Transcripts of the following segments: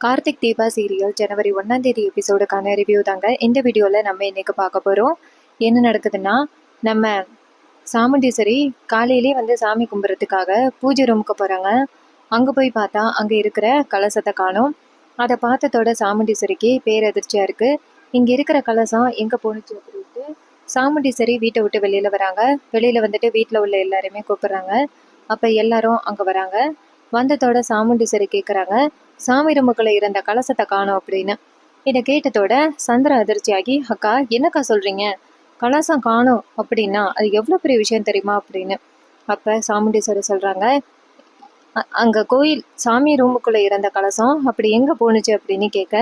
Karthik Deepa serial ஜனவரி 1 எபிசோடுக்கான review தாங்க இந்த வீடியோவில் நம்ம இன்னைக்கு பார்க்க போகிறோம். என்ன நடக்குதுன்னா, நம்ம சாமுண்டீஸ்வரி காலையிலே சாமி கும்பிட்றதுக்காக பூஜை ரூமுக்கு போகிறாங்க. அங்கே போய் பார்த்தா அங்கே இருக்கிற கலசத்தை காணோம். அதை பார்த்ததோட சாமுண்டீஸ்வரிக்கு பேரதிர்ச்சியாக இருக்குது. இங்கே இருக்கிற கலசம் எங்கே போணுச்சு அப்படின்ட்டு சாமுண்டீஸ்வரி வீட்டை விட்டு வெளியில் வராங்க. வெளியில் வீட்டில் உள்ள எல்லாருமே கூப்பிட்றாங்க. அப்போ எல்லாரும் அங்கே வராங்க. வந்ததோட சாமுண்டீஸ்வரி கேட்குறாங்க, சாமி ரூமுக்குள்ள இருந்த கலசத்தை காணோம் அப்படின்னு. இதை கேட்டதோட சந்திரா அதிர்ச்சியாகி, அக்கா என்னக்கா சொல்றீங்க, கலசம் காணோம் அப்படின்னா அது எவ்வளோ பெரிய விஷயம் தெரியுமா அப்படின்னு. அப்போ சாமுண்டீஸ்வரி சொல்றாங்க, அங்கே கோயில் சாமி ரூமுக்குள்ளே இருந்த கலசம் அப்படி எங்கே போணுச்சு அப்படின்னு கேட்க,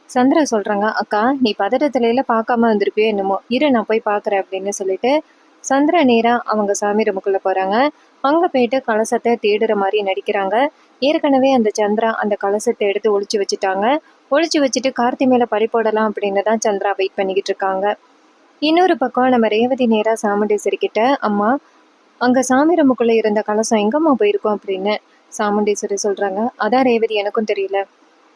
சந்திரா சொல்கிறாங்க, அக்கா நீ பதட்டத்துல பார்க்காம வந்திருப்பியோ என்னமோ, இரு நான் போய் பார்க்குறேன் அப்படின்னு சொல்லிட்டு சந்திரா நேராக அவங்க சாமி ரூமுக்குள்ளே போகிறாங்க. அங்கே போயிட்டு கலசத்தை தேடுற மாதிரி நடிக்கிறாங்க. ஏற்கனவே அந்த சந்திரா அந்த கலசத்தை எடுத்து ஒளிச்சு வச்சுட்டாங்க. ஒளிச்சு வச்சுட்டு கார்த்தி மேலே பழி போடலாம் அப்படின்னு தான் சந்திரா வெயிட் பண்ணிக்கிட்டு இருக்காங்க. இன்னொரு பக்கம் நம்ம ரேவதி நேராக சாமுண்டீஸ்வரி கிட்ட, அம்மா அங்கே சாமி ரூமுக்குள்ளே இருந்த கலசம் எங்கம்மா போயிருக்கோம் அப்படின்னு சாமுண்டீஸ்வரி சொல்கிறாங்க. அதான் ரேவதி எனக்கும் தெரியல,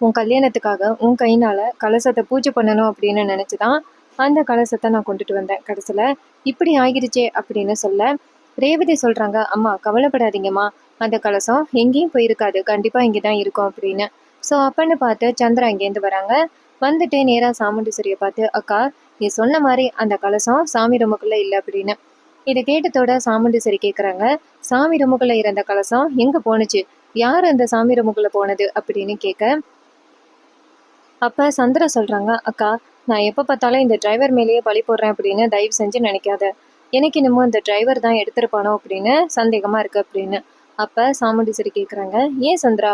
உன் கல்யாணத்துக்காக உன் கையினால் கலசத்தை பூஜை பண்ணணும் அப்படின்னு நினச்சி தான் அந்த கலசத்தை நான் கொண்டுட்டு வந்தேன். கடைசியில் இப்படி ஆகிடுச்சே அப்படின்னு சொல்ல ரேவதி சொல்கிறாங்க, அம்மா கவலைப்படாதீங்கம்மா, அந்த கலசம் எங்கேயும் போயிருக்காது, கண்டிப்பாக இங்கே தான் இருக்கும் அப்படின்னு. ஸோ அப்பன்னு பார்த்து சந்திரா இங்கேருந்து வராங்க. வந்துட்டு நேராக சாமுண்டீஸ்வரியை பார்த்து, அக்கா நீ சொன்ன மாதிரி அந்த கலசம் சாமி ரூமுக்குள்ளே இல்லை அப்படின்னு. இதை கேட்டதோட சாமுண்டீஸ்வரி கேட்குறாங்க, சாமி ரூமுக்குள்ளே இருந்த கலசம் எங்கே போணுச்சு, யார் அந்த சாமி ரூமுக்குள்ளே போனது அப்படின்னு கேட்க, அப்போ சந்திரா சொல்கிறாங்க, அக்கா நான் எப்போ பார்த்தாலும் இந்த டிரைவர் மேலேயே பழி போடுறேன் அப்படின்னு தயவு செஞ்சு நினைக்காத, எனக்கு இன்னமும் இந்த டிரைவர் தான் எடுத்திருப்பானோ அப்படின்னு சந்தேகமாக இருக்குது அப்படின்னு. அப்போ சாமுண்டீஸ்வரி கேட்குறாங்க, ஏன் சந்திரா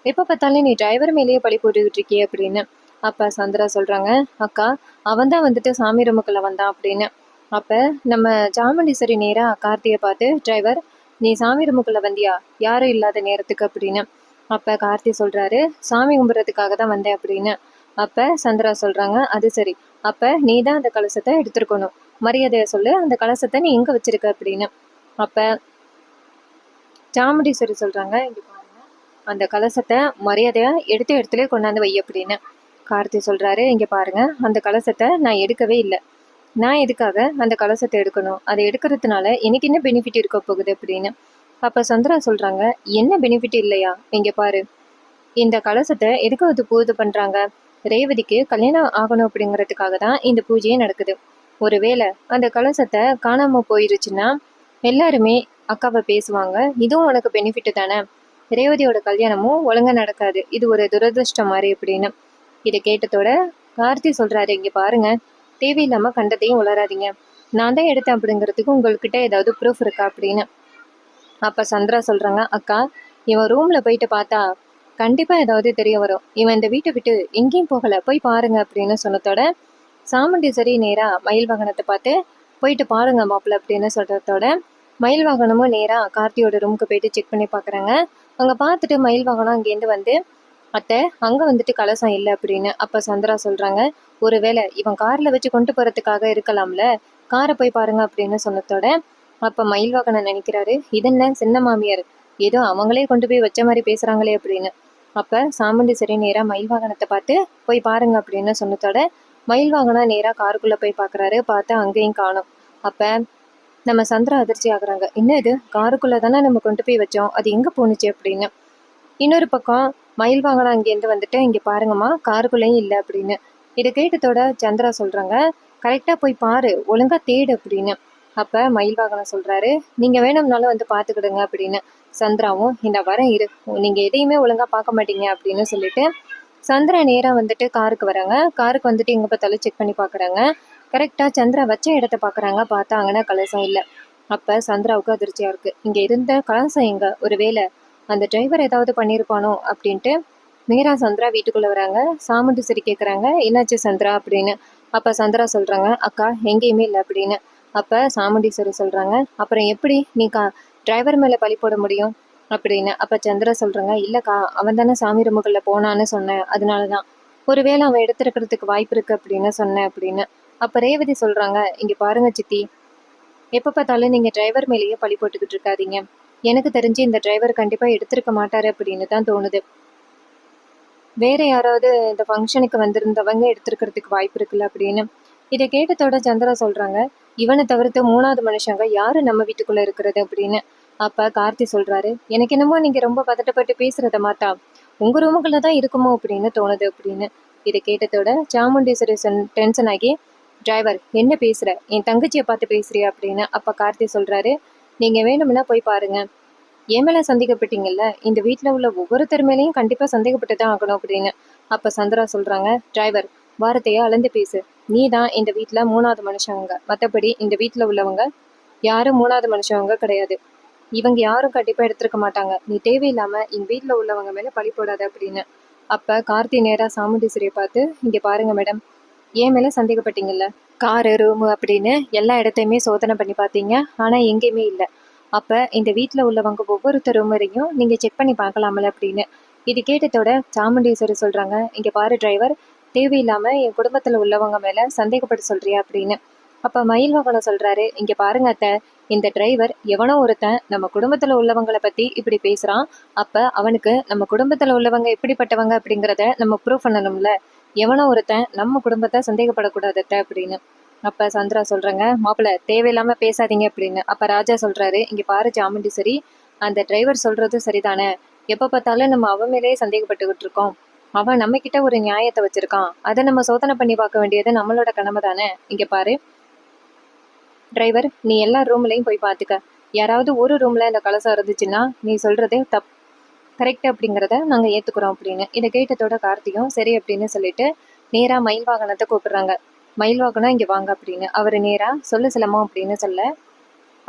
எப்போ பார்த்தாலும் நீ டிரைவர் மேலேயே பழி போட்டுக்கிட்டு இருக்கியே அப்படின்னு. அப்போ சந்திரா சொல்கிறாங்க, அக்கா அவன் தான் சாமி ரூமுக்குள்ளே வந்தான் அப்படின்னு. அப்போ நம்ம சாமுண்டீஸ்வரி நேராக கார்த்தியை பார்த்து, டிரைவர் நீ சாமி ரூமுக்குள்ளே வந்தியா யாரும் இல்லாத நேரத்துக்கு அப்படின்னு. அப்போ கார்த்தி சொல்கிறாரு, சாமி கும்பிட்றதுக்காக தான் வந்தேன் அப்படின்னு. அப்போ சந்திரா சொல்கிறாங்க, அது சரி, அப்போ நீ தான் அந்த கலசத்தை எடுத்துருக்கணும், மரியாதையை சொல்லு, அந்த கலசத்தை நீ எங்கே வச்சிருக்க அப்படின்னு. அப்போ சாமுண்டீஸ்வரி சொல்கிறாங்க, இங்கே பாருங்க, அந்த கலசத்தை மரியாதையாக எடுத்த இடத்துல கொண்டாந்து வை அப்படின்னு. கார்த்தி சொல்கிறாரு, இங்கே பாருங்க, அந்த கலசத்தை நான் எடுக்கவே இல்லை, நான் எதுக்காக அந்த கலசத்தை எடுக்கணும், அதை எடுக்கிறதுனால எனக்கு என்ன பெனிஃபிட் இருக்க போகுது அப்படின்னு. அப்போ சந்திரா சொல்கிறாங்க, என்ன பெனிஃபிட் இல்லையா, இங்கே பாரு, இந்த கலசத்தை எதுக்கு அது பூஜை பண்ணுறாங்க, ரேவதிக்கு கல்யாணம் ஆகணும் அப்படிங்கிறதுக்காக தான் இந்த பூஜையே நடக்குது. ஒருவேளை அந்த கலசத்தை காணாமல் போயிருச்சுன்னா எல்லாருமே அக்காவை பேசுவாங்க, இதுவும் உனக்கு பெனிஃபிட் தானே, ரேவதியோட கல்யாணமும் ஒழுங்காக நடக்காது, இது ஒரு துரதிருஷ்டம் மாதிரி அப்படின்னு. இதை கேட்டதோட கார்த்தி சொல்கிறாரு, இங்கே பாருங்க, தேவையில்லாமல் கண்டதையும் உளராதீங்க, நான் தான் எடுத்தேன் அப்படிங்கிறதுக்கு உங்கள்கிட்ட ஏதாவது ப்ரூஃப் இருக்கா அப்படின்னு. அப்போ சந்திரா சொல்கிறாங்க, அக்கா இவன் ரூமில் போயிட்டு பார்த்தா கண்டிப்பாக ஏதாவது தெரிய வரும், இவன் இந்த வீட்டை விட்டு எங்கேயும் போகலை, போய் பாருங்க அப்படின்னு சொன்னதோட சாமுண்டீஸ்வரி நேராக மயில் வாகனத்தை பார்த்து, போயிட்டு பாருங்க மாப்பிள்ள அப்படின்னு சொல்கிறதோட மயில் வாகனமும் நேராக கார்த்தியோட ரூமுக்கு போயிட்டு செக் பண்ணி பார்க்குறாங்க. அங்கே பார்த்துட்டு மயில் வாகனம் அங்கேருந்து அத்தை அங்கே கலசம் இல்லை அப்படின்னு. அப்போ சந்திரா சொல்கிறாங்க, ஒருவேளை இவன் காரில் வச்சு கொண்டு போகிறதுக்காக இருக்கலாம்ல, காரை போய் பாருங்க அப்படின்னு சொன்னதோட அப்போ மயில் வாகனம் நினைக்கிறாரு, இதென்ன சின்ன மாமியார் ஏதோ அவங்களே கொண்டு போய் வச்ச மாதிரி பேசுகிறாங்களே அப்படின்னு. அப்போ சாமுண்டீஸ்வரி நேராக மயில் வாகனத்தை பார்த்து போய் பாருங்க அப்படின்னு சொன்னதோட மயில் வாகனம் நேராக காருக்குள்ளே போய் பார்க்குறாரு. பார்த்து அங்கேயும் காணும். அப்போ நம்ம சந்திரா அதிர்ச்சி ஆகுறாங்க, என்ன இது காருக்குள்ளே தானே நம்ம கொண்டு போய் வச்சோம், அது எங்கே போணுச்சு அப்படின்னு. இன்னொரு பக்கம் மயில் வாகனம் அங்கேருந்து இங்கே பாருங்கம்மா, காருக்குள்ளேயும் இல்லை அப்படின்னு. இதை கேட்டதோட சந்திரா சொல்கிறாங்க, கரெக்டாக போய் பாரு, ஒழுங்காக தேடு அப்படின்னு. அப்போ மயில் வாகனம் சொல்கிறாரு, நீங்கள் வேணும்னாலும் பார்த்துக்கிடுங்க அப்படின்னு. சந்திராவும் இந்த வரேன் இரு, நீங்கள் எதையுமே ஒழுங்காக பார்க்க மாட்டீங்க அப்படின்னு சொல்லிட்டு சந்திரா நேராக காருக்கு வராங்க. காருக்கு எங்கே பார்த்தாலும் செக் பண்ணி பார்க்குறாங்க. கரெக்டாக சந்திரா வச்ச இடத்த பார்க்குறாங்க. பார்த்தா அங்கன்னா கலசம் இல்லை. அப்போ சந்திராவுக்கு அதிர்ச்சியாக இருக்குது, இங்கே இருந்த கலசம் எங்கே, ஒரு வேளை அந்த டிரைவர் ஏதாவது பண்ணியிருப்பானோ அப்படின்ட்டு நேராக சந்திரா வீட்டுக்குள்ளே வராங்க. சாமுண்டீஸ்வரி கேட்குறாங்க, என்னாச்சு சந்திரா அப்படின்னு. அப்போ சந்திரா சொல்கிறாங்க, அக்கா எங்கேயுமே இல்லை அப்படின்னு. அப்போ சாமுண்டீஸ்வரி சொல்கிறாங்க, அப்புறம் எப்படி நீ டிரைவர் மேலே பழி போட முடியும் அப்படின்னு. அப்போ சந்திரா சொல்கிறாங்க, இல்லைக்கா அவன் தானே சாமி ரூமுக்குள்ளே போனான்னு சொன்னேன், அதனால தான், ஒருவேளை அவன் எடுத்துருக்கிறதுக்கு வாய்ப்பு இருக்குது அப்படின்னு சொன்னேன் அப்படின்னு. அப்போ ரேவதி சொல்கிறாங்க, இங்கே பாருங்க சித்தி, எப்போ பார்த்தாலும் நீங்கள் டிரைவர் மேலேயே பழி போட்டுக்கிட்டு இருக்காதீங்க, எனக்கு தெரிஞ்சு இந்த டிரைவர் கண்டிப்பாக எடுத்திருக்க மாட்டார் அப்படின்னு தான் தோணுது. வேற யாராவது இந்த ஃபங்க்ஷனுக்கு வந்திருந்தவங்க எடுத்திருக்கிறதுக்கு வாய்ப்பு இருக்குல்ல அப்படின்னு. இதை கேட்டதோட சந்திரா சொல்றாங்க, இவனை தவிர்த்து மூணாவது மனுஷங்க யாரு நம்ம வீட்டுக்குள்ள இருக்கிறது அப்படின்னு. அப்ப கார்த்தி சொல்றாரு, எனக்கு என்னமோ நீங்க ரொம்ப பதட்டப்பட்டு பேசுறத மாத்தா உங்க ரூமுக்குள்ள தான் இருக்குமோ அப்படின்னு தோணுது அப்படின்னு. இதை கேட்டதோட சாமுண்டீஸ்வரி டென்ஷன் ஆகி, டிரைவர் என்ன பேசுற, என் தங்கச்சியை பார்த்து பேசுறியா அப்படின்னு. அப்ப கார்த்தி சொல்றாரு, நீங்க வேணும்னா போய் பாருங்க, என் மேல சந்தேகப்பட்டீங்கல்ல, இந்த வீட்ல உள்ள ஒவ்வொருத்தர் மேலேயும் கண்டிப்பா சந்தேகப்பட்டு தான் ஆகணும் அப்படின்னு. அப்ப சந்திரா சொல்றாங்க, டிரைவர் வார்த்தையை அளந்து பேசு, நீ தான் இந்த வீட்ல மூணாவது மனுஷங்க, மத்தபடி இந்த வீட்ல உள்ளவங்க யாரும் மூணாவது மனுஷவங்க கிடையாது, இவங்க யாரும் கண்டிப்பா எடுத்திருக்க மாட்டாங்க, நீ தேவையில்லாம எங்க வீட்ல உள்ளவங்க மேல பழி போடாத அப்படின்னு. அப்ப கார்த்தி நேரா சாமுண்டீஸ்வரியை பார்த்து, இங்க பாருங்க மேடம், என் மேல சந்தேகப்பட்டீங்கல்ல, காரு ரூமு அப்படின்னு எல்லா இடத்தையுமே சோதனை பண்ணி பார்த்தீங்க, ஆனா எங்கேயுமே இல்லை. அப்ப இந்த வீட்ல உள்ளவங்க ஒவ்வொருத்தர் ரூமரையும் நீங்க செக் பண்ணி பார்க்கலாமல அப்படின்னு. இது கேட்டதோட சாமுண்டீஸ்வரி சொல்றாங்க, இங்க பாரு டிரைவர், தேவையில்லாம என் குடும்பத்துல உள்ளவங்க மேல சந்தேகப்பட்டு சொல்றியா அப்படின்னு. அப்ப மயில்வாகனம் சொல்றாரு, இங்க பாருங்க அத்தை, இந்த டிரைவர் எவனோ ஒருத்தன் நம்ம குடும்பத்துல உள்ளவங்களை பத்தி இப்படி பேசுறான், அப்ப அவனுக்கு நம்ம குடும்பத்துல உள்ளவங்க எப்படிப்பட்டவங்க அப்படிங்கிறத நம்ம ப்ரூவ் பண்ணணும்ல, எவனோ ஒருத்தன் நம்ம குடும்பத்தை சந்தேகப்படக்கூடாது அத்தை அப்படின்னு. அப்ப சந்திரா சொல்றாங்க, மாப்பிள்ள தேவையில்லாம பேசாதீங்க அப்படின்னு. அப்ப ராஜா சொல்றாரு, இங்க பாரு சாமுண்டீஸ்வரி, அந்த டிரைவர் சொல்றது சரிதானே, எப்ப பார்த்தாலும் நம்ம அவன் மேலேயே சந்தேகப்பட்டுக்கிட்டு இருக்கோம், அவன் நம்ம கிட்ட ஒரு நியாயத்தை வச்சிருக்கான், அதை நம்ம சோதனை பண்ணி பார்க்க வேண்டியது நம்மளோட கடமை தானே. இங்க பாரு டிரைவர், நீ எல்லா ரூம்லையும் போய் பார்த்துக்க, யாராவது ஒரு ரூம்ல இந்த கலசம் இருந்துச்சுன்னா நீ சொல்றதே கரெக்ட் அப்படிங்கிறத நாங்கள் ஏற்றுக்குறோம் அப்படின்னு. இதை கேட்டதோட கார்த்தியும் சரி அப்படின்னு சொல்லிட்டு நேராக மயில் வாகனத்தை கூப்பிடுறாங்க. மயில் வாகனம் இங்கே வாங்க அப்படின்னு. அவர் நேராக சொல்லு சிலமோ அப்படின்னு சொல்ல,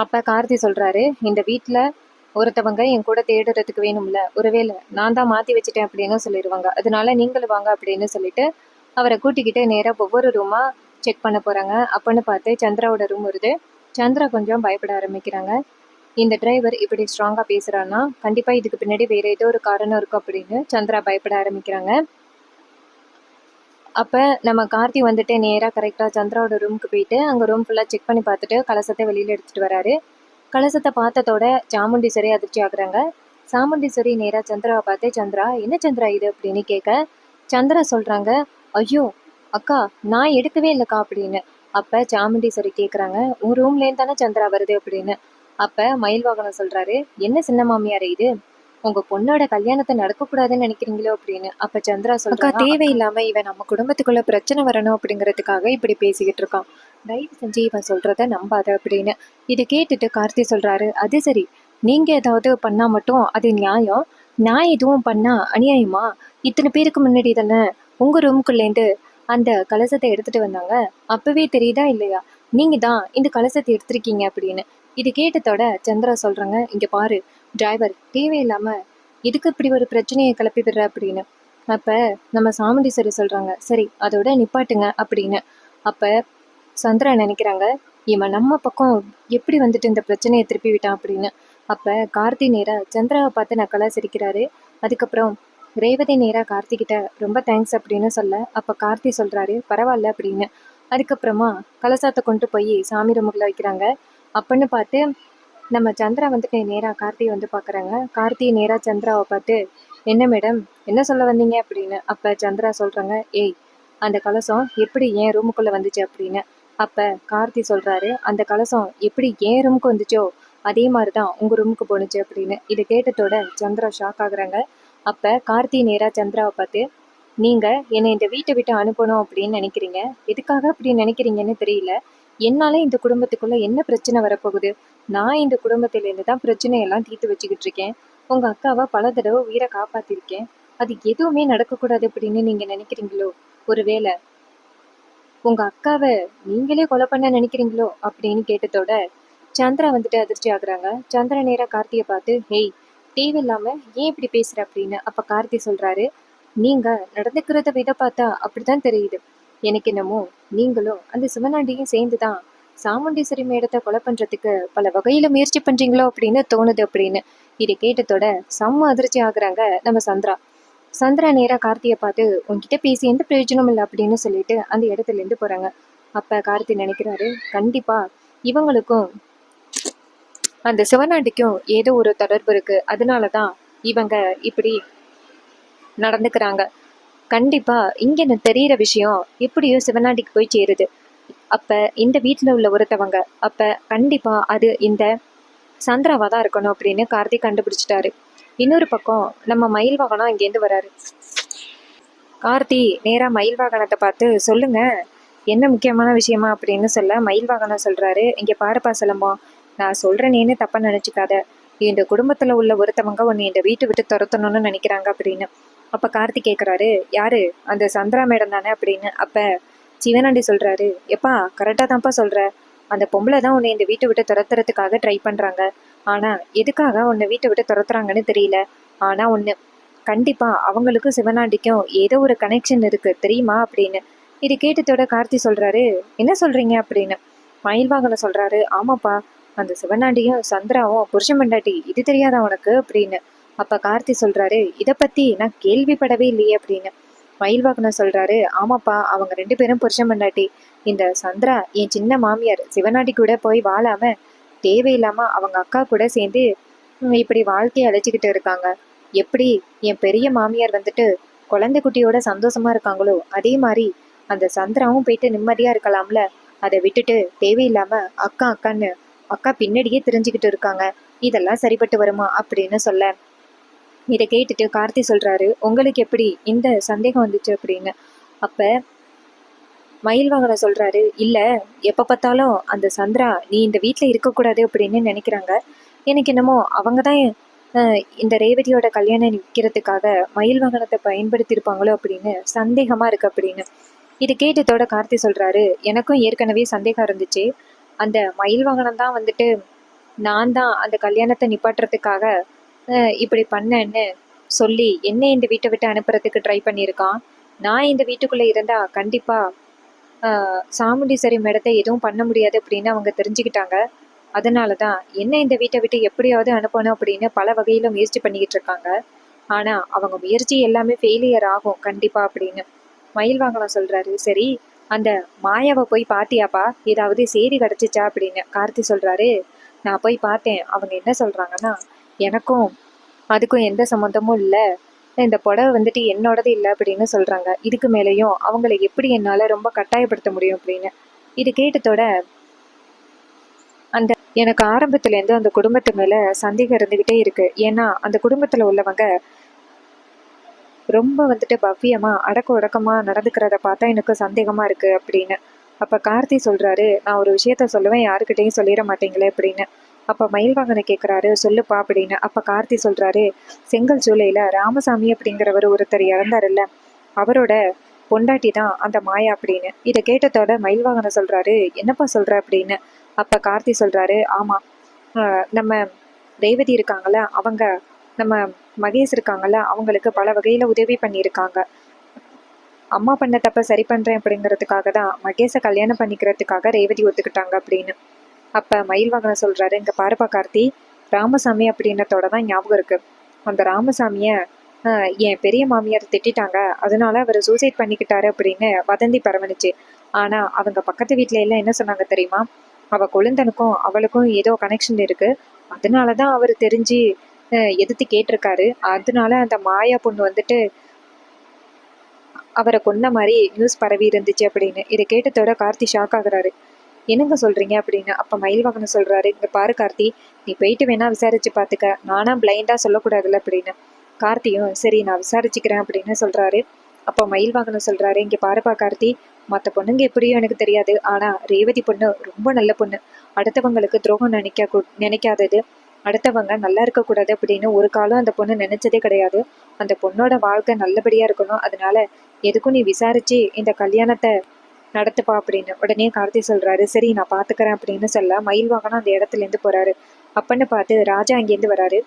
அப்போ கார்த்தி சொல்கிறாரு, இந்த வீட்டில் ஒருத்தவங்க என் கூட தேடுறதுக்கு வேணும்ல, ஒருவேளை நான் தான் மாற்றி வச்சுட்டேன் அப்படின்னு சொல்லிடுவாங்க, அதனால நீங்களும் வாங்க அப்படின்னு சொல்லிட்டு அவரை கூட்டிக்கிட்டு நேராக ஒவ்வொரு ரூமாக செக் பண்ண போகிறாங்க. அப்போன்னு பார்த்து சந்திராவோட ரூம் வருது. சந்திரா கொஞ்சம் பயப்பட ஆரம்பிக்கிறாங்க. இந்த டிரைவர் இப்படி ஸ்ட்ராங்காக பேசுகிறான்னா கண்டிப்பாக இதுக்கு பின்னாடி வேறு ஏதோ ஒரு காரணம் இருக்கும் அப்படின்னு சந்திரா பயப்பட ஆரம்பிக்கிறாங்க. அப்போ நம்ம கார்த்தி வந்துட்டு நேராக கரெக்டாக சந்திராவோட ரூமுக்கு போயிட்டு அங்கே ரூம் ஃபுல்லாக செக் பண்ணி பார்த்துட்டு கலசத்தை வெளியில் எடுத்துகிட்டு வராரு. கலசத்தை பார்த்ததோட சாமுண்டீஸ்வரி அதிர்ச்சி ஆகுறாங்க. சாமுண்டீஸ்வரி நேராக சந்திராவை பார்த்து, சந்திரா என்ன சந்திரா இது அப்படின்னு கேட்க, சந்திரா சொல்கிறாங்க, ஐயோ அக்கா நான் எடுக்கவே இல்லைக்கா அப்படின்னு. அப்போ சாமுண்டீஸ்வரி கேட்குறாங்க, உன் ரூம்லேருந்து தானே சந்திரா வருது அப்படின்னு. அப்போ மயில் வாகனம் சொல்கிறாரு, என்ன சின்ன மாமியார் இது, உங்க பொண்ணோட கல்யாணத்தை நடக்கக்கூடாதுன்னு நினைக்கிறீங்களோ அப்படின்னு. அப்ப சந்திரா சொல்றா, தேவையில்லாம இவன் நம்ம குடும்பத்துக்குள்ள பிரச்சனை வரணும் அப்படிங்கிறதுக்காக இப்படி பேசிக்கிட்டு இருக்கான், தயவு செஞ்சு இவன் சொல்றத நம்பாத அப்படின்னு. இது கேட்டுட்டு கார்த்தி சொல்றாரு, அது சரி, நீங்க ஏதாவது பண்ணா மட்டும் அது நியாயம், நான் எதுவும் பண்ணா அநியாயமா, இத்தனை பேருக்கு முன்னாடி தானே உங்க ரூமுக்குள்ளேருந்து அந்த கலசத்தை எடுத்துட்டு வந்தாங்க, அப்பவே தெரியுதா இல்லையா நீங்க தான் இந்த கலசத்தை எடுத்திருக்கீங்க அப்படின்னு. இது கேட்டதோட சந்திரா சொல்றாங்க, இங்க பாரு டிரைவர், தேவையில்லாம இதுக்கு இப்படி ஒரு பிரச்சனையை கிளப்பி விடுற அப்படின்னு. அப்ப நம்ம சாமுண்டீஸ்வரி சொல்றாங்க, சரி அதோட நிப்பாட்டுங்க அப்படின்னு. அப்ப சந்திரா நினைக்கிறாங்க, இவன் நம்ம பக்கம் எப்படி வந்துட்டு இந்த பிரச்சனையை திருப்பி விட்டான் அப்படின்னு. அப்ப கார்த்தி நேரா சந்திராவை பார்த்து நக்கலா சிரிக்கிறாரு. அதுக்கப்புறம் ரேவதி நேரா கார்த்தி கிட்ட ரொம்ப தேங்க்ஸ் அப்படின்னு சொல்ல, அப்ப கார்த்தி சொல்றாரு, பரவாயில்ல அப்படின்னு. அதுக்கப்புறமா கலசாத்தை கொண்டு போய் சாமி ரூமுக்குள்ள வைக்கிறாங்க. அப்பன்னு பார்த்து நம்ம சந்திரா வந்துட்டு நேராக கார்த்தியை வந்து பார்க்குறாங்க. கார்த்தி நேராக சந்திராவை பார்த்து, என்ன மேடம் என்ன சொல்ல வந்தீங்க அப்படின்னு. அப்போ சந்திரா சொல்கிறாங்க, ஏய் அந்த கலசம் எப்படி என் ரூமுக்குள்ளே வந்துச்சு அப்படின்னு. அப்போ கார்த்தி சொல்கிறாரு, அந்த கலசம் எப்படி என் ரூமுக்கு வந்துச்சோ அதே மாதிரி தான் உங்கள் ரூமுக்கு போணுச்சு அப்படின்னு. இதை கேட்டதோட சந்திரா ஷாக் ஆகுறாங்க. அப்போ கார்த்தி நேராக சந்திராவை பார்த்து, நீங்கள் என்னை இந்த வீட்டை விட்டு அனுப்பணும் அப்படின்னு நினைக்கிறீங்க, எதுக்காக அப்படி நினைக்கிறீங்கன்னு தெரியல, என்னால் இந்த குடும்பத்துக்குள்ளே என்ன பிரச்சனை வரப்போகுது, நான் இந்த குடும்பத்திலேருந்து தான் பிரச்சனையெல்லாம் தீர்த்து வச்சுக்கிட்டு இருக்கேன், உங்கள் அக்காவை பல தடவை உயிரை காப்பாற்றிருக்கேன், அது எதுவுமே நடக்கக்கூடாது அப்படின்னு நீங்கள் நினைக்கிறீங்களோ, ஒருவேளை உங்கள் அக்காவை நீங்களே கொலை பண்ண நினைக்கிறீங்களோ அப்படின்னு கேட்டதோட சந்திரா வந்துட்டு அதிர்ச்சி ஆகுறாங்க. சந்திரா நேராக கார்த்தியை பார்த்து, ஹேய் தேவையில்லாம ஏன் இப்படி பேசுகிற அப்படின்னு. அப்போ கார்த்தி சொல்கிறாரு, நீங்கள் நடந்துக்கிறத விதை பார்த்தா அப்படிதான் தெரியுது, எனக்கு என்னமோ நீங்களும் அந்த சிவனாண்டியும் சேர்ந்து தான் சாமுண்டீஸ்வரி மேடத்தை கொலை பண்ணுறதுக்கு பல வகையில் முயற்சி பண்ணுறீங்களோ அப்படின்னு தோணுது அப்படின்னு. இதை கேட்டதோட செம்ம அதிர்ச்சி ஆகுறாங்க நம்ம சந்திரா. சந்திரா நேராக கார்த்தியை பார்த்து, உன்கிட்ட பேசி எந்த பிரயோஜனமும் இல்லை அப்படின்னு சொல்லிட்டு அந்த இடத்துலேருந்து போகிறாங்க. அப்போ கார்த்தி நினைக்கிறாரு, கண்டிப்பாக இவங்களுக்கும் அந்த சிவனாண்டிக்கும் ஏதோ ஒரு தொடர்பு இருக்குது, அதனால தான் இவங்க இப்படி நடந்துக்கிறாங்க, கண்டிப்பா இங்க எனக்கு தெரியிற விஷயம் எப்படியோ சிவனாண்டிக்கு போய் சேருது. அப்ப இந்த வீட்ல உள்ள ஒருத்தவங்க, அப்ப கண்டிப்பா அது இந்த சந்திராவா தான் இருக்கணும் அப்படின்னு கார்த்திக் கண்டுபிடிச்சிட்டாரு. இன்னொரு பக்கம் நம்ம மயில் வாகனம் இங்கேருந்து வராரு. கார்த்தி நேரா மயில் வாகனத்தை பார்த்து சொல்லுங்க, என்ன முக்கியமான விஷயமா அப்படின்னு சொல்ல மயில் வாகனம் சொல்றாரு, இங்க பாருப்பா சிலம்பம், நான் சொல்றேனேன்னு தப்பா நினைச்சுக்காத. இந்த குடும்பத்துல உள்ள ஒருத்தவங்க உன்னை இந்த வீட்டை விட்டு துரத்தணும்னு நினைக்கிறாங்க அப்படின்னு. அப்ப கார்த்தி கேக்குறாரு, யாரு? அந்த சந்திரா மேடம் தானே அப்படின்னு. அப்ப சிவனாண்டி சொல்றாரு, எப்பா கரெக்டா தான்ப்பா சொல்ற, அந்த பொம்பளை தான் உன்னை இந்த வீட்டை விட்டு துரத்துறதுக்காக ட்ரை பண்றாங்க. ஆனா எதுக்காக உன்னை வீட்டை விட்டு துரத்துறாங்கன்னு தெரியல. ஆனா ஒண்ணு, கண்டிப்பா அவங்களுக்கும் சிவனாண்டிக்கும் ஏதோ ஒரு கனெக்ஷன் இருக்கு தெரியுமா அப்படின்னு. இது கேட்டதோட கார்த்தி சொல்றாரு, என்ன சொல்றீங்க அப்படின்னு. மயில்வாகனம் சொல்றாரு, ஆமாப்பா, அந்த சிவனாண்டியும் சந்திராவும் புருஷன் பொண்டாட்டி, இது தெரியாதா உனக்கு அப்படின்னு. அப்ப கார்த்தி சொல்றாரு, இத பத்தி நான் கேள்விப்படவே இல்லையே அப்படின்னு. மயில்வாகனம் சொல்றாரு, ஆமாப்பா, அவங்க 2 பேரும் புருஷன் பொண்டாட்டி. இந்த சந்திரா என் சின்ன மாமியார் சிவனாண்டி கூட போய் வாழாம தேவையில்லாம அவங்க அக்கா கூட சேர்ந்து இப்படி வாழ்க்கையை அழைச்சிக்கிட்டு இருக்காங்க. எப்படி என் பெரிய மாமியார் வந்துட்டு குழந்தை குட்டியோட சந்தோஷமா இருக்காங்களோ அதே மாதிரி அந்த சந்திராவும் போயிட்டு நிம்மதியா இருக்கலாம்ல. அதை விட்டுட்டு தேவையில்லாம அக்கா அக்கான்னு அக்கா பின்னாடியே தெரிஞ்சுக்கிட்டு இருக்காங்க. இதெல்லாம் சரிப்பட்டு வருமா அப்படின்னு சொல்ல, இதை கேட்டுட்டு கார்த்தி சொல்றாரு, உங்களுக்கு எப்படி இந்த சந்தேகம் வந்துச்சு அப்படின்னு. அப்ப மயில்வாகனம் சொல்றாரு, இல்ல, எப்ப பார்த்தாலும் அந்த சந்திரா நீ இந்த வீட்டுல இருக்கக்கூடாது அப்படின்னு நினைக்கிறாங்க. எனக்கு என்னமோ அவங்கதான் இந்த ரேவதியோட கல்யாணம் நிற்கிறதுக்காக மயில் வாகனத்தை பயன்படுத்தியிருப்பாங்களோ அப்படின்னு சந்தேகமா இருக்கு அப்படின்னு. இது கேட்டதோட கார்த்தி சொல்றாரு, எனக்கும் ஏற்கனவே சந்தேகம் இருந்துச்சு. அந்த மயில் வாகனம் தான் வந்துட்டு நான் தான் அந்த கல்யாணத்தை நிப்பாட்டுறதுக்காக இப்படி பண்ணேன்னு சொல்லி என்ன இந்த வீட்டை விட்டு அனுப்புறதுக்கு ட்ரை பண்ணியிருக்கான். நான் இந்த வீட்டுக்குள்ள இருந்தா கண்டிப்பா சாமுண்டீஸ்வரி மேடத்தை எதுவும் பண்ண முடியாது அப்படின்னு அவங்க தெரிஞ்சுக்கிட்டாங்க. அதனால தான் என்ன இந்த வீட்டை விட்டு எப்படியாவது அனுப்பணும் அப்படின்னு பல வகையில முயற்சி பண்ணிக்கிட்டு இருக்காங்க. ஆனா அவங்க முயற்சி எல்லாமே ஃபெயிலியர் ஆகும் கண்டிப்பா அப்படின்னு. மயில்வாகனம் சொல்றாரு, சரி, அந்த மாயாவை போய் பாத்தியாப்பா, ஏதாவது செய்தி கிடைச்சிச்சா அப்படின்னு. கார்த்தி சொல்றாரு, நான் போய் பார்த்தேன். அவங்க என்ன சொல்றாங்கன்னா, எனக்கும் அதுக்கும் எந்த சம்மந்தமும் இல்லை, இந்த புடவை வந்துட்டு என்னோடது இல்லை அப்படின்னு சொல்றாங்க. இதுக்கு மேலேயும் அவங்களை எப்படி என்னால ரொம்ப கட்டாயப்படுத்த முடியும் அப்படின்னு. இது கேட்டதோட அந்த எனக்கு ஆரம்பத்துல இருந்து அந்த குடும்பத்து மேல சந்தேகம் இருந்துகிட்டே இருக்கு. ஏன்னா அந்த குடும்பத்துல உள்ளவங்க ரொம்ப வந்துட்டு பவ்யமா அடக்க உடக்கமா நடந்துக்கிறத பார்த்தா எனக்கு சந்தேகமா இருக்கு அப்படின்னு. அப்ப கார்த்தி சொல்றாரு, நான் ஒரு விஷயத்த சொல்லுவேன், யாருக்கிட்டையும் சொல்லிட மாட்டீங்களே அப்படின்னு. அப்ப மயில்வாகனை கேட்கிறாரு, சொல்லுப்பா அப்படின்னு. அப்ப கார்த்தி சொல்றாரு, செங்கல் சூளையில ராமசாமி அப்படிங்கிறவர் ஒருத்தர் இறந்தாருல்ல, அவரோட பொண்டாட்டி தான் அந்த மாயா அப்படின்னு. இதை கேட்டதோட மயில்வாகனை சொல்றாரு, என்னப்பா சொல்ற அப்படின்னு. அப்ப கார்த்தி சொல்றாரு, ஆமா, நம்ம ரேவதி இருக்காங்கல்ல, அவங்க நம்ம மகேஷ் இருக்காங்கல்ல, அவங்களுக்கு பல வகையில உதவி பண்ணியிருக்காங்க. அம்மா பண்ண தப்ப சரி பண்றேன் அப்படிங்கிறதுக்காக தான் மகேஷை கல்யாணம் பண்ணிக்கிறதுக்காக ரேவதி ஒத்துக்கிட்டாங்க அப்படின்னு. அப்ப மயில்வாகனம் சொல்றாரு, இங்க பாருப்பா கார்த்தி, ராமசாமி அப்படின்னதோட தான் ஞாபகம் இருக்கு. அந்த ராமசாமிய என் பெரிய மாமியார் திட்டாங்க, அதனால அவர் சூசைட் பண்ணிக்கிட்டாரு அப்படின்னு வதந்தி பரவனுச்சு. ஆனா அவங்க பக்கத்து வீட்டுல எல்லாம் என்ன சொன்னாங்க தெரியுமா, அவ கொழுந்தனுக்கும் அவளுக்கும் ஏதோ கனெக்ஷன் இருக்கு, அதனாலதான் அவர் தெரிஞ்சு எதிர்த்து கேட்டிருக்காரு, அதனால அந்த மாயா பொண்ணு வந்துட்டு அவரை கொன்ன மாதிரி நியூஸ் பரவி இருந்துச்சு அப்படின்னு. இதை கேட்டதோட கார்த்தி ஷாக் ஆகுறாரு, என்னங்க சொல்றீங்க அப்படின்னு. அப்ப மயில்வாகனம் சொல்றாரு, இங்க பாரு கார்த்தி, நீ போயிட்டு வேணா விசாரிச்சு பாத்துக்க, நானா பிளைண்டா சொல்லக்கூடாதுல்ல அப்படின்னு. கார்த்தியும் சரி நான் விசாரிச்சுக்கிறேன் அப்படின்னு சொல்றாரு. அப்போ மயில்வாகனம் சொல்றாரு, இங்க பாருப்பா கார்த்தி, மற்ற பொண்ணுங்க எப்படியும் எனக்கு தெரியாது, ஆனா ரேவதி பொண்ணு ரொம்ப நல்ல பொண்ணு, அடுத்தவங்களுக்கு துரோகம் நினைக்காதது, அடுத்தவங்க நல்லா இருக்கக்கூடாது அப்படின்னு ஒரு காலம் அந்த பொண்ணு நினைச்சதே கிடையாது. அந்த பொண்ணோட வாழ்க்கை நல்லபடியா இருக்கணும், அதனால எதுக்கும் நீ விசாரிச்சு இந்த கல்யாணத்தை நடத்துப்பா அப்படின்னு. உடனே கார்த்தி சொல்றாரு, சரி நான் பாத்துக்கிறேன் அப்படின்னு சொல்ல மயில்வாகனம் அந்த இடத்துல இருந்து போறாரு. அப்பன்னு பார்த்து ராஜா அங்கேருந்து வராரு.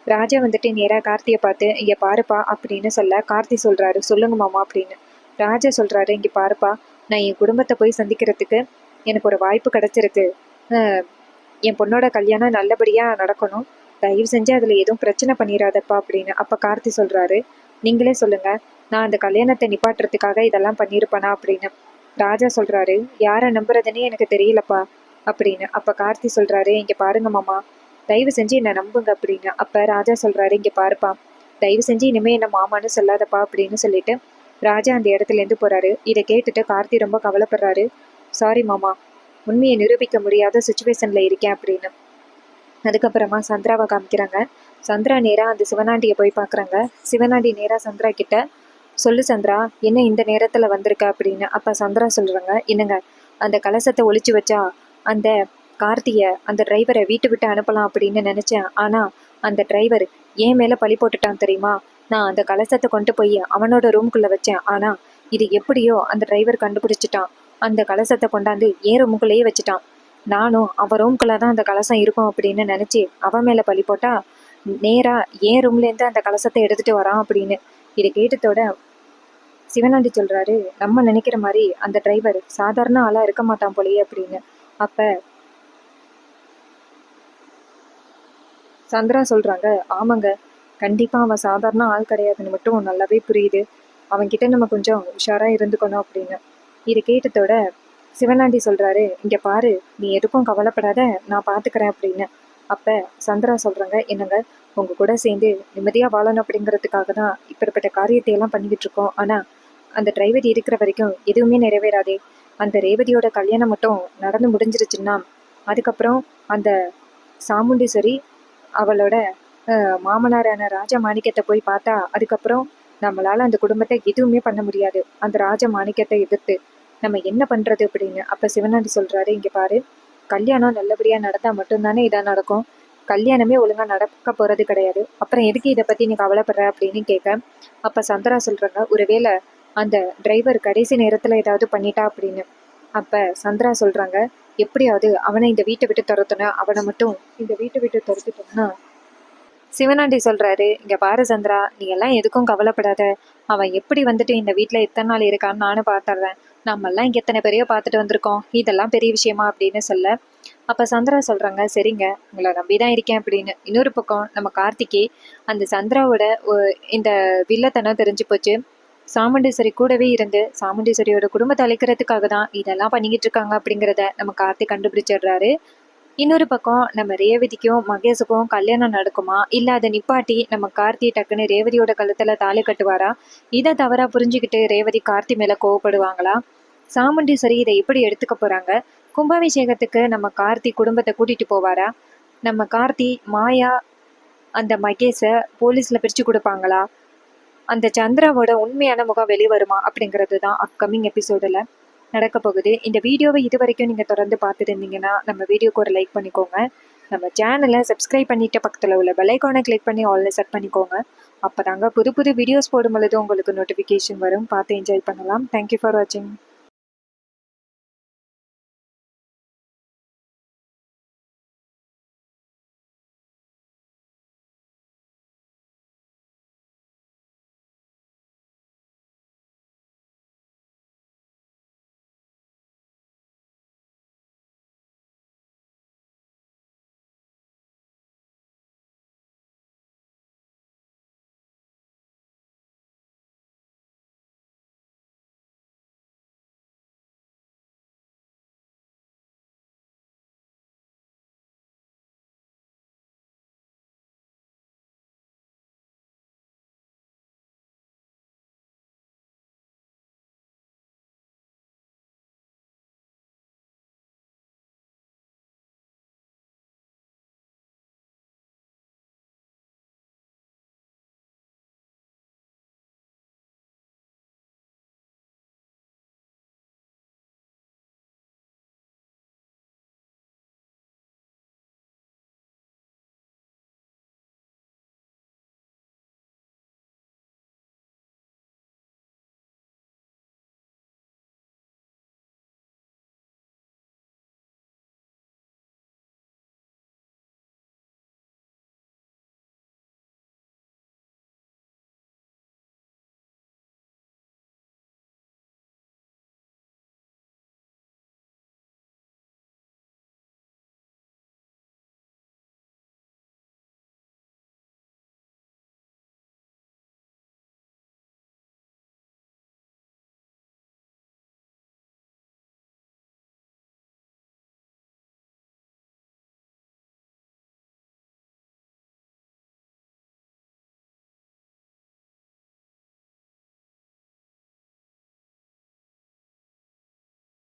ராஜா வந்துட்டு நேரா கார்த்தியை பார்த்து, இங்க பாருப்பா அப்படின்னு சொல்ல கார்த்தி சொல்றாரு, சொல்லுங்க மாமா அப்படின்னு. ராஜா சொல்றாரு, இங்க பாருப்பா, நான் என் குடும்பத்தை போய் சந்திக்கிறதுக்கு எனக்கு ஒரு வாய்ப்பு கிடைச்சிருக்கு. என் பொண்ணோட கல்யாணம் நல்லபடியா நடக்கணும், தயவு செஞ்சு அதுல எதுவும் பிரச்சனை பண்ணிடாதப்பா அப்படின்னு. அப்ப கார்த்தி சொல்றாரு, நீங்களே சொல்லுங்க, நான் அந்த கல்யாணத்தை நிப்பாட்டுறதுக்காக இதெல்லாம் பண்ணியிருப்பேனா அப்படின்னு. ராஜா சொல்றாரு, யாரை நம்புறதுன்னே எனக்கு தெரியலப்பா அப்படின்னு. அப்ப கார்த்தி சொல்றாரு, இங்க பாருங்க மாமா, தயவு செஞ்சு என்னை நம்புங்க அப்படின்னு. அப்ப ராஜா சொல்றாரு, இங்க பாருப்பா, தயவு செஞ்சு இனிமே என்ன மாமான்னு சொல்லாதப்பா அப்படின்னு சொல்லிட்டு ராஜா அந்த இடத்துலேருந்து போகிறாரு. இதை கேட்டுட்டு கார்த்தி ரொம்ப கவலைப்படுறாரு. சாரி மாமா, உண்மையை நிரூபிக்க முடியாத சுச்சுவேஷனில் இருக்கேன் அப்படின்னு. அதுக்கப்புறமா சந்திராவை காமிக்கிறாங்க. சந்திரா நேராக அந்த சிவனாண்டியை போய் பார்க்குறாங்க. சிவனாண்டி நேராக சந்திரா கிட்ட, சொல்லு சந்திரா, என்ன இந்த நேரத்தில் வந்திருக்க அப்படின்னு. அப்போ சந்திரா சொல்கிறாங்க, என்னங்க அந்த கலசத்தை ஒளிச்சு வச்சா அந்த கார்த்தியை, அந்த டிரைவரை வீட்டு விட்டு அனுப்பலாம் அப்படின்னு நினச்சேன். ஆனால் அந்த டிரைவர் ஏன் மேலே பழி போட்டுட்டான் தெரியுமா? நான் அந்த கலசத்தை கொண்டு போய் அவனோட ரூம்குள்ளே வச்சேன். ஆனால் இது எப்படியோ அந்த டிரைவர் கண்டுபிடிச்சிட்டான். அந்த கலசத்தை கொண்டாந்து ஏன் ரூமுக்குள்ளேயே வச்சுட்டான். நானும் அவன் ரூம்குள்ளே தான் அந்த கலசம் இருக்கும் அப்படின்னு நினச்சி அவன் மேலே பழி போட்டா நேராக ஏன் ரூம்லேருந்து அந்த கலசத்தை எடுத்துகிட்டு வரான் அப்படின்னு. இதை கேட்டதோட சிவனாண்டி சொல்கிறாரு, நம்ம நினைக்கிற மாதிரி அந்த டிரைவர் சாதாரண ஆளாக இருக்க மாட்டான் போலயே அப்படின்னு. அப்போ சந்திரா சொல்கிறாங்க, ஆமாங்க, கண்டிப்பாக அவன் சாதாரண ஆள் கிடையாதுன்னு மட்டும் நல்லாவே புரியுது. அவன்கிட்ட நம்ம கொஞ்சம் உஷாராக இருந்துக்கணும் அப்படின்னு. இது கேட்டதோட சிவனாண்டி சொல்கிறாரு, இங்கே பாரு, நீ எதுக்கும் கவலைப்படாத, நான் பார்த்துக்கிறேன் அப்படின்னு. அப்போ சந்திரா சொல்கிறாங்க, என்னங்க உங்கள் கூட சேர்ந்து நிம்மதியாக வாழணும் அப்படிங்கிறதுக்காக தான் இப்படிப்பட்ட காரியத்தையெல்லாம் பண்ணிக்கிட்டு இருக்கோம். ஆனால் அந்த டிரைவர் இருக்கிற வரைக்கும் எதுவுமே நிறைவேறாதே. அந்த ரேவதியோட கல்யாணம் மட்டும் நடந்து முடிஞ்சிருச்சுன்னா அதுக்கப்புறம் அந்த சாமுண்டீஸ்வரி அவளோட மாமனாரான ராஜ மாணிக்கத்தை போய் பார்த்தா அதுக்கப்புறம் நம்மளால அந்த குடும்பத்தை எதுவுமே பண்ண முடியாது. அந்த ராஜ மாணிக்கத்தை எதிர்த்து நம்ம என்ன பண்றது அப்படின்னு. அப்ப சிவனாண்டி சொல்றாரு, இங்க பாரு, கல்யாணம் நல்லபடியா நடந்தா மட்டும்தானே இதா நடக்கும். கல்யாணமே ஒழுங்கா நடக்க போறது கிடையாது. அப்புறம் எதுக்கு இதை பத்தி நீ கவலைப்படுற அப்படின்னு கேட்க, அப்ப சந்திரா சொல்றாங்க, ஒருவேளை அந்த டிரைவர் கடைசி நேரத்துல ஏதாவது பண்ணிட்டா அப்படின்னு. அப்ப சந்திரா சொல்றாங்க, எப்படியாவது அவனை இந்த வீட்டை விட்டு துரத்துனா, அவனை மட்டும் இந்த வீட்டை விட்டு துரத்துட்டோம்னா. சிவனாண்டி சொல்றாரு, இங்க பாரு சந்திரா, நீ எல்லாம் எதுக்கும் கவலைப்படாத. அவன் எப்படி வந்துட்டு இந்த வீட்டுல இத்தனை நாள் இருக்கான்னு நானும் பார்த்துடுறேன். நம்மெல்லாம் இங்க எத்தனை பேரையோ பார்த்துட்டு வந்திருக்கோம், இதெல்லாம் பெரிய விஷயமா அப்படின்னு சொல்ல. அப்ப சந்திரா சொல்றாங்க, சரிங்க, உங்களை நம்பிதான் இருக்கேன் அப்படின்னு. இன்னொரு பக்கம் நம்ம கார்த்திகே அந்த சந்திராவோட இந்த வில்லத்தனம் தெரிஞ்சு போச்சு. சாமுண்டீஸ்வரி கூடவே இருந்து சாமுண்டீஸ்வரியோட குடும்பத்தை அழைக்கிறதுக்காக தான் இதெல்லாம் பண்ணிக்கிட்டு இருக்காங்க அப்படிங்கிறத நம்ம கார்த்திக் கண்டுபிடிச்சிடுறாரு. இன்னொரு பக்கம் நம்ம ரேவதிக்கும் மகேஷுக்கும் கல்யாணம் நடக்குமா, இல்ல அதை நிப்பாட்டி நம்ம கார்த்தி டக்குன்னு ரேவதியோட கழுத்துல தாலி கட்டுவாரா? இதை தவறா புரிஞ்சுக்கிட்டு ரேவதி கார்த்தி மேல கோவப்படுவாங்களா? சாமுண்டீஸ்வரி இதை எப்படி எடுத்துக்க போறாங்க? கும்பாபிஷேகத்துக்கு நம்ம கார்த்தி குடும்பத்தை கூட்டிட்டு போவாரா? நம்ம கார்த்தி மாயா அந்த மகேஷை போலீஸ்ல பிரிச்சு கொடுப்பாங்களா? அந்த சந்திராவோட உண்மையான முகம் வெளிவருமா அப்படிங்கிறது தான் அப்கமிங் எபிசோடில் நடக்க போகுது. இந்த வீடியோவை இது வரைக்கும் நீங்கள் தொடர்ந்து பார்த்துட்டு இருந்தீங்கன்னா நம்ம வீடியோக்கு ஒரு லைக் பண்ணிக்கோங்க. நம்ம சேனலை சப்ஸ்கிரைப் பண்ணிட்டு பக்கத்தில் உள்ள பெல் ஐகானை கிளிக் பண்ணி ஆல்ல செட் பண்ணிக்கோங்க. அப்போ தாங்க புது புது வீடியோஸ் போடும் பொழுது உங்களுக்கு நோட்டிஃபிகேஷன் வரும். பார்த்து என்ஜாய் பண்ணலாம். தேங்க்யூ ஃபார் வாட்சிங்.